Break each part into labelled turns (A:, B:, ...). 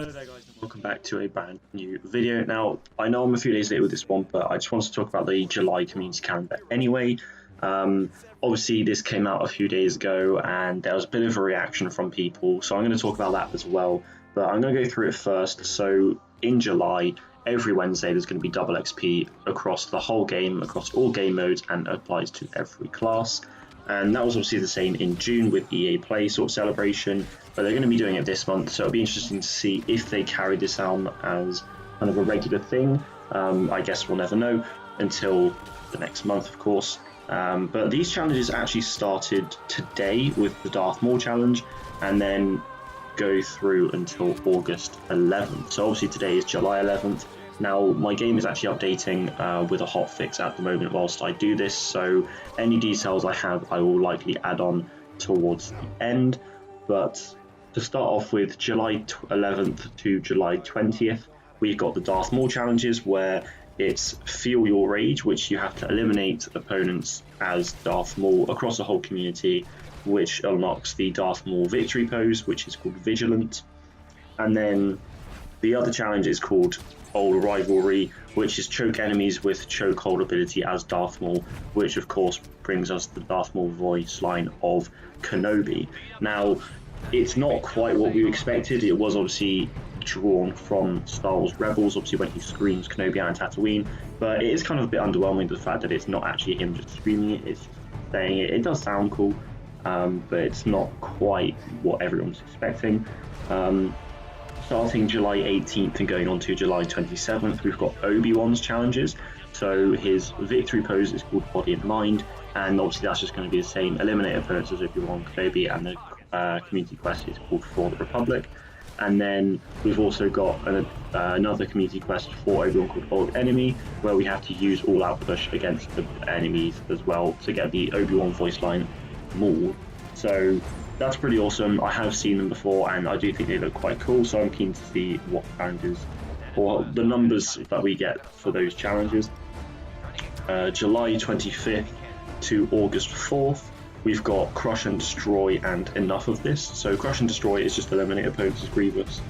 A: Hello there guys and welcome back to a brand new video. Now, I know I'm a few days late with this one, but I just wanted to talk about the July community calendar anyway. Obviously this came out a few days ago and there was a bit of a reaction from people, so I'm going to talk about that as well, but I'm going to go through it first. So in July, every Wednesday there's going to be double XP across the whole game, across all game modes, and applies to every class. And that was obviously the same in June with EA Play sort of celebration, but they're going to be doing it this month, so it'll be interesting to see if they carry this on as kind of a regular thing. I guess we'll never know until the next month, of course. But these challenges actually started today with the Darth Maul challenge, and then go through until August 11th. So obviously today is July 11th. Now, my game is actually updating with a hotfix at the moment whilst I do this, so any details I have I will likely add on towards the end. But to start off with, July 11th to July 20th, we've got the Darth Maul challenges, where it's Feel Your Rage, which you have to eliminate opponents as Darth Maul across the whole community, which unlocks the Darth Maul victory pose, which is called Vigilant. And then the other challenge is called Old Rivalry, which is choke enemies with chokehold ability as Darth Maul, which of course brings us the Darth Maul voice line of Kenobi. Now, it's not quite what we expected. It was obviously drawn from Star Wars Rebels, obviously when he screams Kenobi out in Tatooine, but it is kind of a bit underwhelming, the fact that it's not actually him just screaming it, it's just saying it. It does sound cool, but it's not quite what everyone's expecting. Starting July 18th and going on to July 27th, we've got Obi-Wan's challenges. So his victory pose is called Body and Mind, and obviously that's just going to be the same. Eliminate opponents as Obi-Wan Kenobi, and the community quest is called For the Republic. And then we've also got another community quest for Obi-Wan called Old Enemy, where we have to use all-out push against the enemies as well to get the Obi-Wan voice line Maul. So that's pretty awesome. I have seen them before and I do think they look quite cool, so I'm keen to see what challenges or the numbers that we get for those challenges. July 25th to August 4th, we've got Crush and Destroy and Enough of This. So Crush and Destroy is just eliminate opponents as Grievous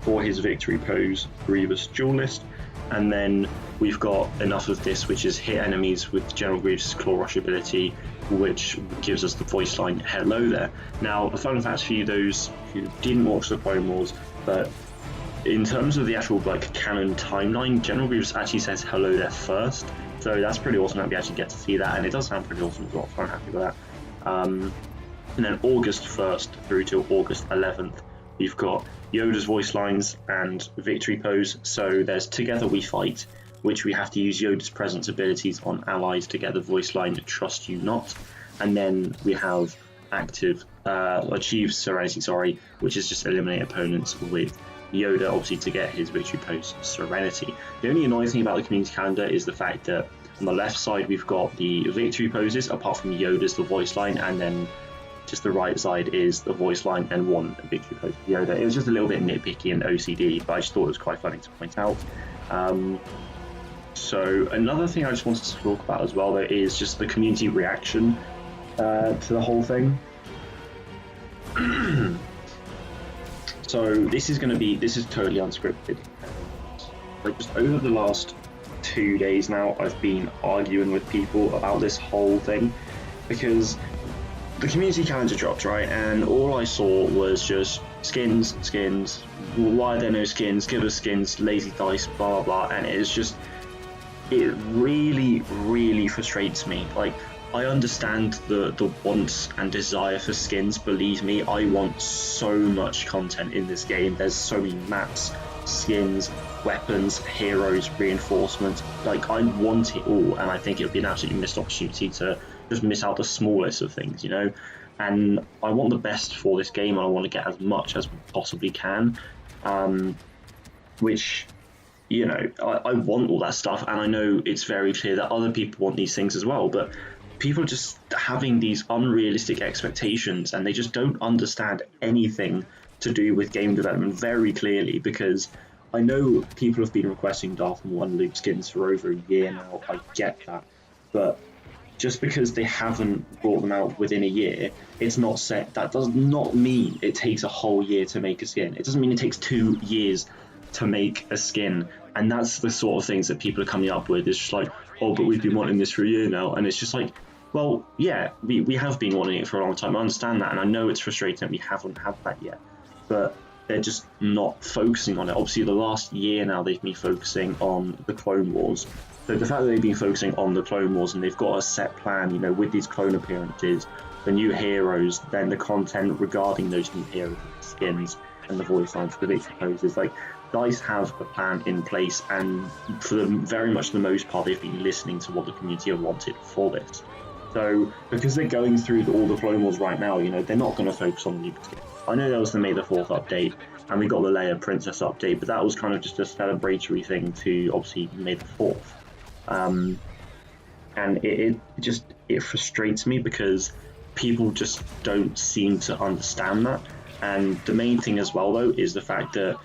A: for his victory pose, Grievous Duelist. And then we've got Enough of This, which is hit enemies with General Grievous' Claw Rush ability, which gives us the voice line Hello There. Now, a fun fact for you, those who didn't watch the Clone Wars, but in terms of the actual canon timeline, General Grievous actually says Hello There first, so that's pretty awesome that we actually get to see that, and it does sound pretty awesome as well, so I'm happy with that. And then August 1st through to August 11th, we've got Yoda's voice lines and victory pose. So there's Together We Fight, which we have to use Yoda's presence abilities on allies to get the voice line Trust You Not. And then we have Achieve Serenity, which is just eliminate opponents with Yoda, obviously to get his victory pose Serenity. The only annoying thing about the community calendar is the fact that on the left side we've got the victory poses, apart from Yoda's the voice line, and then just the right side is the voice line and one victory pose for Yoda. It was just a little bit nitpicky and OCD, but I just thought it was quite funny to point out. So another thing I just wanted to talk about as well, though, is just the community reaction to the whole thing. So this is totally unscripted. Like, just over the last 2 days now, I've been arguing with people about this whole thing, because the community calendar dropped, right, and all I saw was just skins, why are there no skins, give us skins, lazy dice, blah blah blah, and it really frustrates me. Like, I understand the wants and desire for skins, believe me, I want so much content in this game. There's so many maps, skins, weapons, heroes, reinforcements, like, I want it all, and I think it would be an absolutely missed opportunity to just miss out the smallest of things, you know. And I want the best for this game, and I want to get as much as we possibly can, which, you know, I want all that stuff, and I know it's very clear that other people want these things as well, but people are just having these unrealistic expectations, and they just don't understand anything to do with game development very clearly, because I know people have been requesting Darth Maul and Luke skins for over a year now, I get that, but just because they haven't brought them out within a year, it's not set. That does not mean it takes a whole year to make a skin. It doesn't mean it takes 2 years to make a skin. And that's the sort of things that people are coming up with. It's just like, oh, but we've been wanting this for a year now. And it's just like, well, yeah, we have been wanting it for a long time. I understand that. And I know it's frustrating that we haven't had that yet. But they're just not focusing on it. Obviously, the last year now, they've been focusing on the Clone Wars. So the fact that they've been focusing on the Clone Wars and they've got a set plan, you know, with these clone appearances, the new heroes, then the content regarding those new heroes, skins, and the voice lines for the victory poses, like, DICE have a plan in place, and for the very much the most part, they've been listening to what the community have wanted for this. So because they're going through all the Clone Wars right now, you know, they're not going to focus on the new skins. I know there was the May the 4th update, and we got the Leia Princess update, but that was kind of just a celebratory thing to obviously May the 4th. And it frustrates me because people just don't seem to understand that. And the main thing as well, though, is the fact that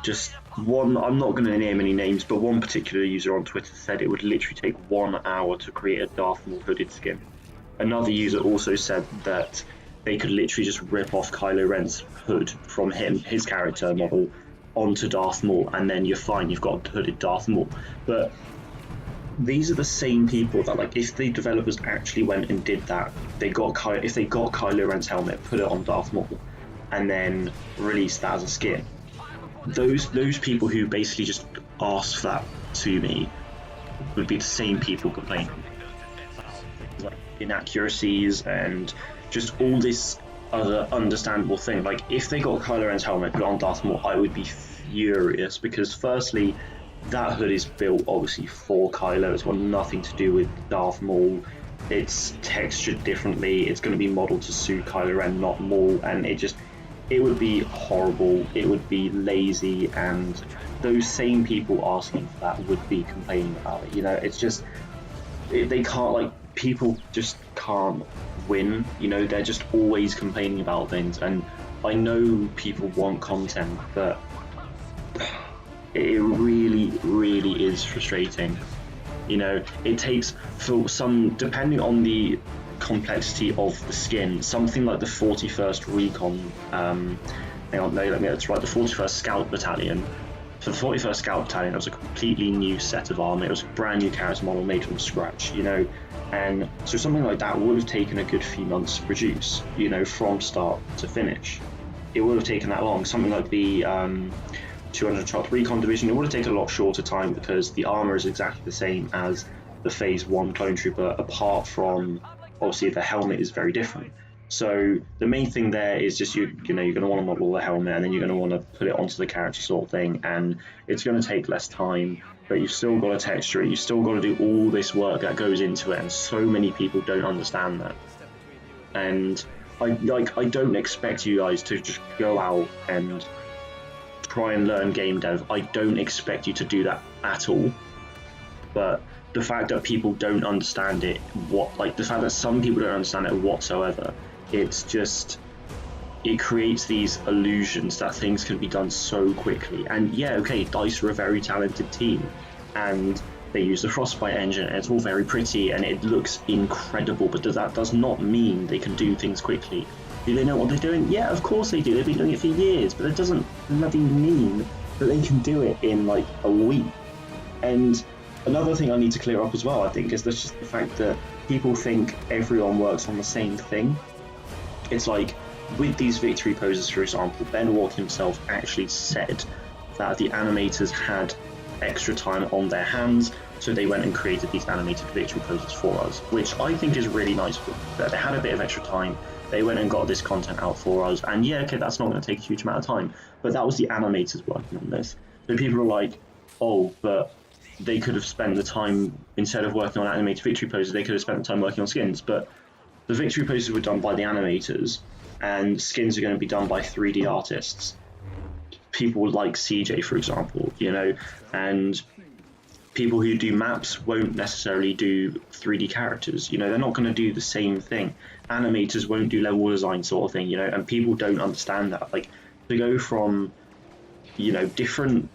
A: just one, I'm not going to name any names, but one particular user on Twitter said it would literally take 1 hour to create a Darth Maul hooded skin. Another user also said that they could literally just rip off Kylo Ren's hood from his character model, onto Darth Maul, and then you're fine, you've got a hooded Darth Maul. But these are the same people that, like, if the developers actually went and did that, if they got Kylo Ren's helmet, put it on Darth Maul, and then released that as a skin, those people who basically just asked for that to me would be the same people complaining, like, inaccuracies and just all this other understandable thing. Like, if they got Kylo Ren's helmet, put it on Darth Maul, I would be furious, because firstly, that hood is built obviously for Kylo. It's got nothing to do with Darth Maul. It's textured differently. It's going to be modeled to suit Kylo Ren, not Maul, and it would be horrible. It would be lazy, and those same people asking for that would be complaining about it. You know, it's just they can't, like, people just can't win. You know, they're just always complaining about things, and I know people want content, but it really, really is frustrating. You know, it takes, for some, depending on the complexity of the skin, something like the 41st Recon, the 41st Scout Battalion. For the 41st Scout Battalion, it was a completely new set of armor. It was a brand new character model made from scratch, you know, and so something like that would have taken a good few months to produce, you know, from start to finish. It would have taken that long. Something like the 212th Recon Division, it would have taken a lot shorter time, because the armor is exactly the same as the Phase 1 Clone Trooper, apart from, obviously, the helmet is very different. So the main thing there is just, you know, you're going to want to model the helmet, and then you're going to want to put it onto the character sort of thing, and it's going to take less time, but you've still got to texture it, you've still got to do all this work that goes into it, and so many people don't understand that. And I don't expect you guys to just go out and try and learn game dev. I don't expect you to do that at all. But the fact that people don't understand it, the fact that some people don't understand it whatsoever, it's just, it creates these illusions that things can be done so quickly. And yeah, okay, DICE are a very talented team, and they use the Frostbite engine, and it's all very pretty, and it looks incredible, but that does not mean they can do things quickly. Do they know what they're doing? Yeah, of course they do. They've been doing it for years, but it doesn't bloody mean that they can do it in, like, a week. And another thing I need to clear up as well, I think, is just the fact that people think everyone works on the same thing. It's like, with these victory poses, for example, Ben Walk himself actually said that the animators had extra time on their hands, so they went and created these animated victory poses for us, which I think is really nice. That they had a bit of extra time, they went and got this content out for us, and yeah, okay, that's not going to take a huge amount of time, but that was the animators working on this. So people are like, oh, but they could have spent the time, instead of working on animated victory poses, they could have spent the time working on skins. But the victory poses were done by the animators, and skins are going to be done by 3D artists. People like CJ, for example, you know, and people who do maps won't necessarily do 3D characters. You know, they're not going to do the same thing. Animators won't do level design sort of thing, you know, and people don't understand that. Like, to go from, you know, different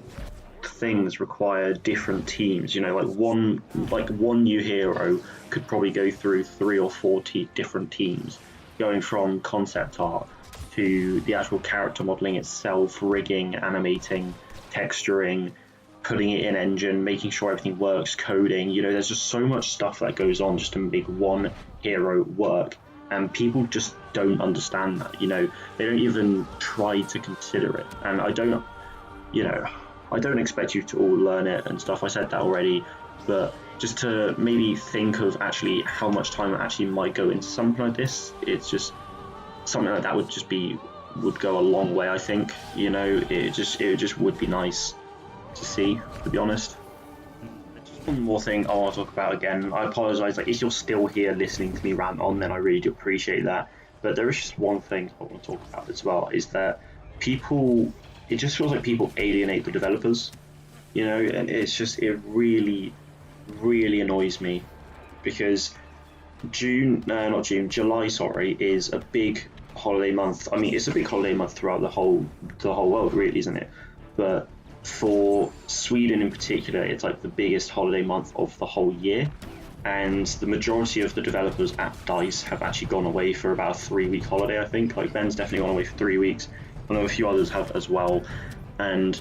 A: things require different teams. You know, like one new hero could probably go through 3 or 4 different teams, going from concept art to the actual character modeling itself, rigging, animating, texturing, putting it in engine, making sure everything works, coding. You know, there's just so much stuff that goes on just to make one hero work, and people just don't understand that. You know, they don't even try to consider it, and I don't expect you to all learn it and stuff. I said that already, but just to maybe think of actually how much time actually might go into something like this. It's just something like that would go a long way, I think. You know, it just would be nice to see, to be honest. Just one more thing I want to talk about again. I apologize, like, if you're still here listening to me rant on, then I really do appreciate that. But there is just one thing I want to talk about as well, is that it just feels like people alienate the developers, you know, and it really, really annoys me, because July, sorry, is a big holiday month. I mean, it's a big holiday month throughout the whole world, really, isn't it? But for Sweden in particular, it's like the biggest holiday month of the whole year, and the majority of the developers at DICE have actually gone away for about a 3-week holiday, I think. Like, Ben's definitely gone away for 3 weeks. I know a few others have as well, and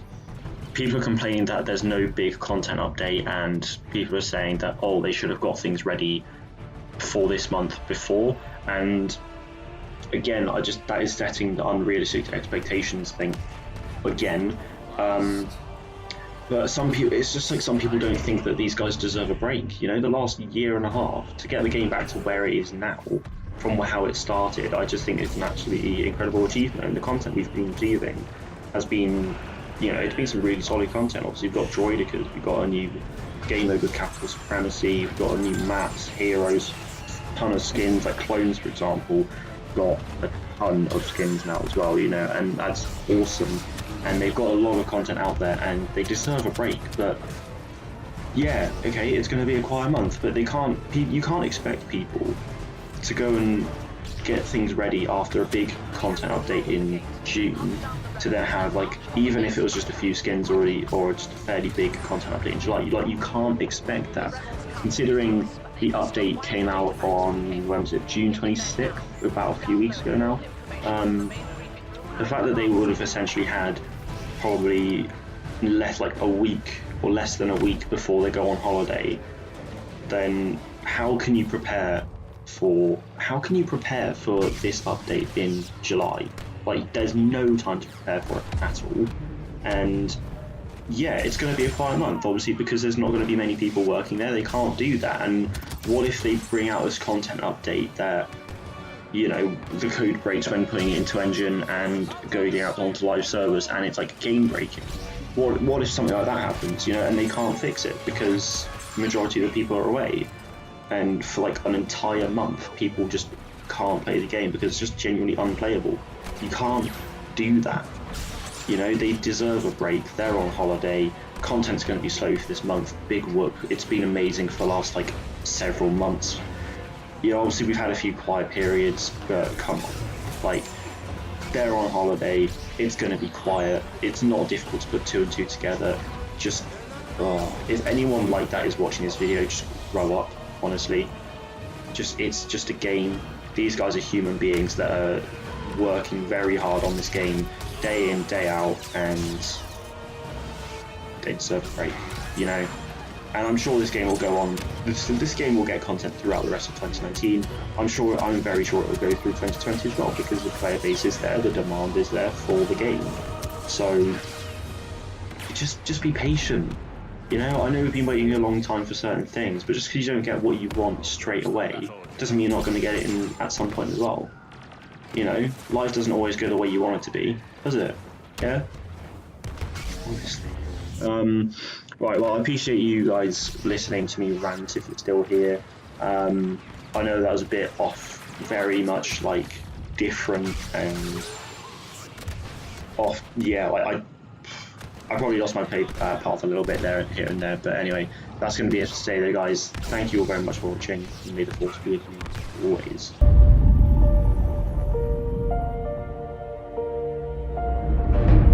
A: people are complaining that there's no big content update, and people are saying that, oh, they should have got things ready for this month before. And again, that is setting the unrealistic expectations thing again. But it's just like some people don't think that these guys deserve a break. You know, the last year and a half to get the game back to where it is now, from how it started, I just think it's an absolutely incredible achievement. And the content we've been receiving has been, you know, it's been some really solid content. Obviously, we've got Droidicas, we've got a new game mode with Capital Supremacy, we've got a new maps, heroes, a ton of skins, like clones, for example. We've got a ton of skins now as well, you know, and that's awesome. And they've got a lot of content out there, and they deserve a break. But yeah, okay, it's going to be a quiet month, but you can't expect people to go and get things ready after a big content update in June to then have, like, even if it was just a few skins already, or just a fairly big content update in July, you can't expect that, considering the update came out on, when was it, June 26th, about a few weeks ago now. The fact that they would have essentially had probably like a week or less than a week before they go on holiday, then how can you prepare for this update in July? Like, there's no time to prepare for it at all. And yeah, it's going to be a quiet month, obviously, because there's not going to be many people working there. They can't do that. And what if they bring out this content update that, you know, the code breaks when putting it into engine and going out onto live servers, and it's like game breaking? What if something like that happens, you know, and they can't fix it because the majority of the people are away, and for like an entire month people just can't play the game because it's just genuinely unplayable? You can't do that. You know, they deserve a break. They're on holiday. Content's going to be slow for this month. Big whoop. It's been amazing for the last like several months. You know, obviously we've had a few quiet periods, but come on, like, they're on holiday, it's going to be quiet, it's not difficult to put 2 and 2 together. Just, if anyone like that is watching this video, just grow up, honestly. It's just a game. These guys are human beings that are working very hard on this game, day in, day out, and they deserve a break, you know? And I'm sure this game will go on. This game will get content throughout the rest of 2019. I'm very sure it will go through 2020 as well, because the player base is there, the demand is there for the game. So just be patient. You know, I know we've been waiting a long time for certain things, but just because you don't get what you want straight away doesn't mean you're not going to get it at some point as well. You know, life doesn't always go the way you want it to be, does it? Yeah? Obviously. Right, well, I appreciate you guys listening to me rant if you're still here. I know that was a bit off, very much like different and off. Yeah, like I probably lost my path a little bit there, here and there, but anyway, that's going to be it for today, though, guys. Thank you all very much for watching, and may the force be with you always.